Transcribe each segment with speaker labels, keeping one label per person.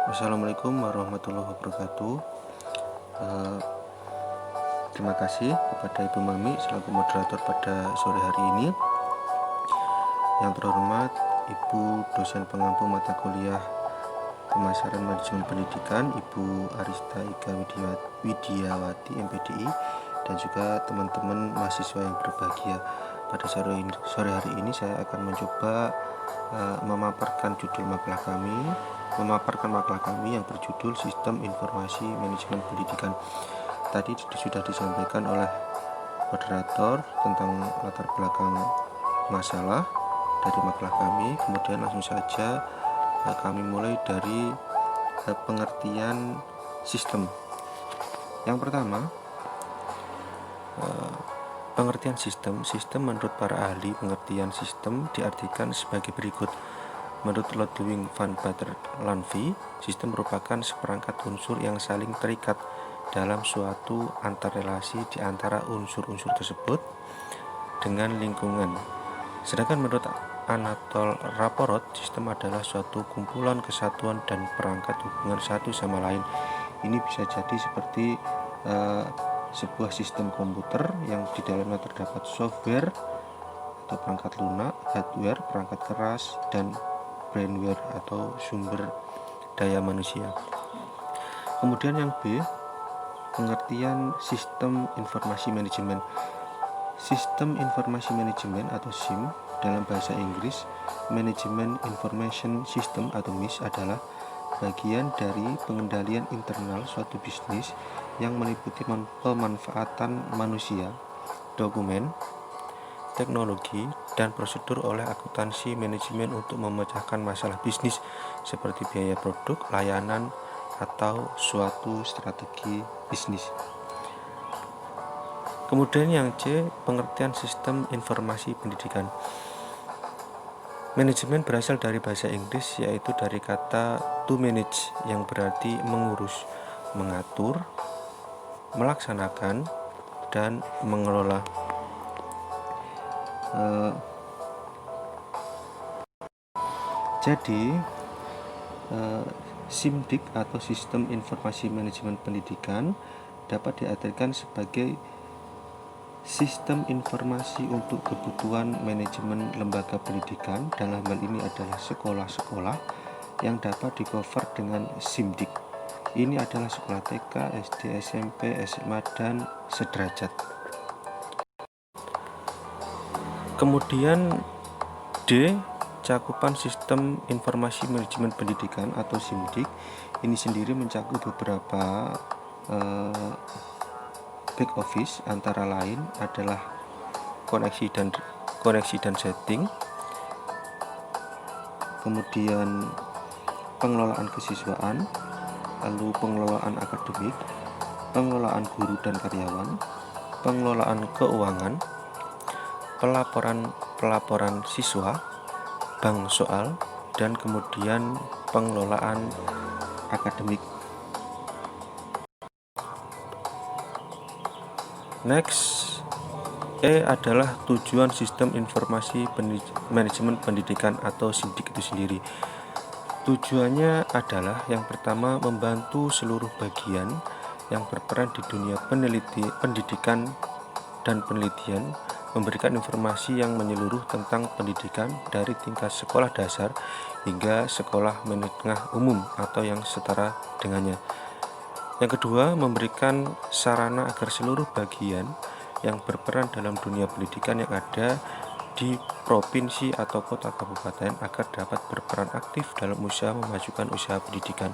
Speaker 1: Assalamualaikum warahmatullahi wabarakatuh. Eh, Terima kasih kepada Ibu Mami selaku moderator pada sore hari ini. Yang terhormat Ibu dosen pengampu mata kuliah Pemasaran Manajemen Pendidikan, Ibu Arista Ika Widiawati MPDI, dan juga teman-teman mahasiswa yang berbahagia. Pada sore hari ini saya akan mencoba memaparkan makalah kami yang berjudul Sistem Informasi Manajemen Pendidikan. Tadi sudah disampaikan oleh moderator tentang latar belakang masalah dari makalah kami. Kemudian langsung saja kami mulai dari pengertian sistem. Yang pertama, pengertian sistem. Sistem menurut para ahli pengertian sistem diartikan sebagai berikut. Menurut Ludwig van Baerle, sistem merupakan seperangkat unsur yang saling terikat dalam suatu antarrelasi di antara unsur-unsur tersebut dengan lingkungan. Sedangkan menurut Anatol Raporot, sistem adalah suatu kumpulan kesatuan dan perangkat hubungan satu sama lain. Ini bisa jadi seperti sebuah sistem komputer yang di dalamnya terdapat software atau perangkat lunak, hardware, perangkat keras, dan brainware atau sumber daya manusia. Kemudian yang B, pengertian sistem informasi manajemen. Sistem informasi manajemen atau SIM dalam bahasa Inggris, Management Information System atau MIS, adalah bagian dari pengendalian internal suatu bisnis yang meliputi pemanfaatan manusia, dokumen, teknologi, dan prosedur oleh akuntansi manajemen untuk memecahkan masalah bisnis seperti biaya produk, layanan, atau suatu strategi bisnis. Kemudian yang C, pengertian sistem informasi pendidikan. Manajemen berasal dari bahasa Inggris, yaitu dari kata to manage yang berarti mengurus, mengatur, melaksanakan, dan mengelola. Jadi SIMDIK atau Sistem Informasi Manajemen Pendidikan dapat diartikan sebagai sistem informasi untuk kebutuhan manajemen lembaga pendidikan. Dalam hal ini adalah sekolah-sekolah yang dapat di-cover dengan SIMDIK. Ini adalah sekolah TK, SD, SMP, SMA, dan sederajat. Kemudian D, cakupan sistem informasi manajemen pendidikan atau SIMDIK. Ini sendiri mencakup beberapa back office, antara lain adalah koneksi dan setting, kemudian pengelolaan kesiswaan, lalu pengelolaan akademik, pengelolaan guru dan karyawan, pengelolaan keuangan, pelaporan siswa, bank soal, dan kemudian pengelolaan akademik. Next, E adalah tujuan sistem informasi manajemen pendidikan atau SIMDIK itu sendiri. Tujuannya adalah yang pertama, membantu seluruh bagian yang berperan di dunia pendidikan dan penelitian, memberikan informasi yang menyeluruh tentang pendidikan dari tingkat sekolah dasar hingga sekolah menengah umum atau yang setara dengannya. Yang kedua, memberikan sarana agar seluruh bagian yang berperan dalam dunia pendidikan yang ada di provinsi atau kota kabupaten agar dapat berperan aktif dalam usaha memajukan usaha pendidikan.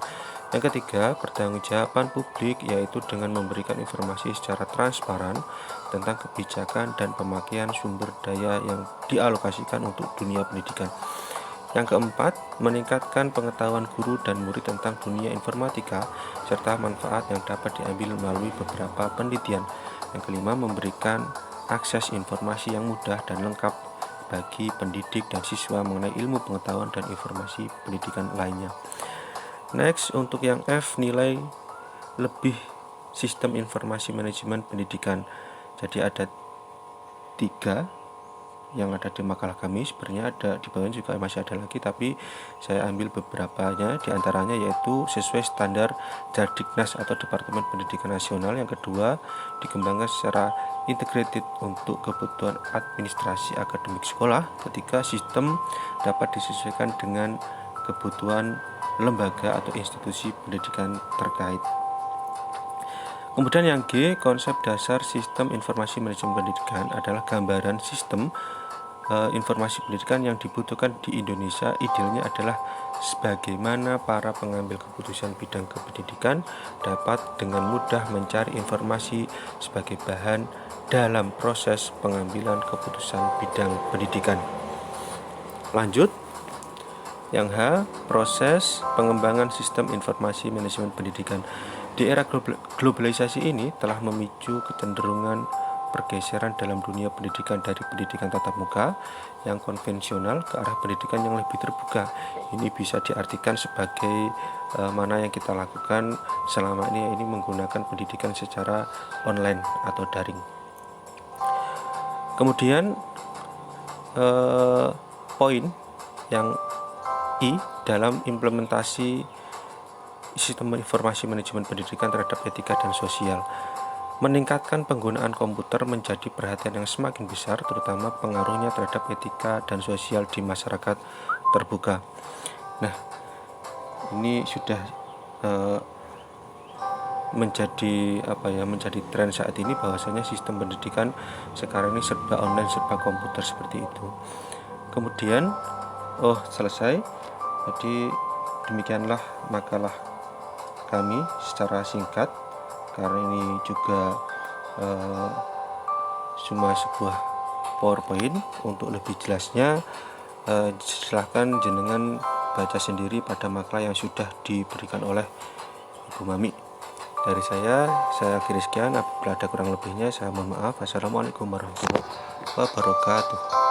Speaker 1: Yang ketiga, pertanggungjawaban publik, yaitu dengan memberikan informasi secara transparan tentang kebijakan dan pemakaian sumber daya yang dialokasikan untuk dunia pendidikan. Yang keempat, meningkatkan pengetahuan guru dan murid tentang dunia informatika serta manfaat yang dapat diambil melalui beberapa penelitian. Yang kelima, memberikan akses informasi yang mudah dan lengkap bagi pendidik dan siswa mengenai ilmu pengetahuan dan informasi pendidikan lainnya. Next, untuk yang F, nilai lebih sistem informasi manajemen pendidikan. Jadi ada 3, yang ada di makalah kami. Sebenarnya ada di bawah juga masih ada lagi, tapi saya ambil beberapanya, diantaranya yaitu sesuai standar Dardiknas atau Departemen Pendidikan Nasional. Yang kedua, dikembangkan secara integrated untuk kebutuhan administrasi akademik sekolah. Ketiga, sistem dapat disesuaikan dengan kebutuhan lembaga atau institusi pendidikan terkait. Kemudian yang G, konsep dasar sistem informasi manajemen pendidikan adalah gambaran sistem informasi pendidikan yang dibutuhkan di Indonesia. Idealnya adalah sebagaimana para pengambil keputusan bidang kependidikan dapat dengan mudah mencari informasi sebagai bahan dalam proses pengambilan keputusan bidang pendidikan. Lanjut, yang H, proses pengembangan sistem informasi manajemen pendidikan. Di era globalisasi ini telah memicu kecenderungan pergeseran dalam dunia pendidikan dari pendidikan tatap muka yang konvensional ke arah pendidikan yang lebih terbuka. Ini bisa diartikan sebagai mana yang kita lakukan selama ini menggunakan pendidikan secara online atau daring. Kemudian poin yang I dalam implementasi sistem informasi manajemen pendidikan terhadap etika dan sosial. Meningkatkan penggunaan komputer menjadi perhatian yang semakin besar, terutama pengaruhnya terhadap etika dan sosial di masyarakat terbuka. Nah, ini sudah menjadi tren saat ini, bahwasanya sistem pendidikan sekarang ini serba online, serba komputer seperti itu. Kemudian selesai. Jadi demikianlah makalah kami secara singkat, karena ini juga cuma sebuah PowerPoint. Untuk lebih jelasnya silahkan jenengan baca sendiri pada makalah yang sudah diberikan oleh Ibu Mami. Dari saya akhiri sekian. Apabila ada kurang lebihnya saya mohon maaf. Assalamualaikum warahmatullahi wabarakatuh.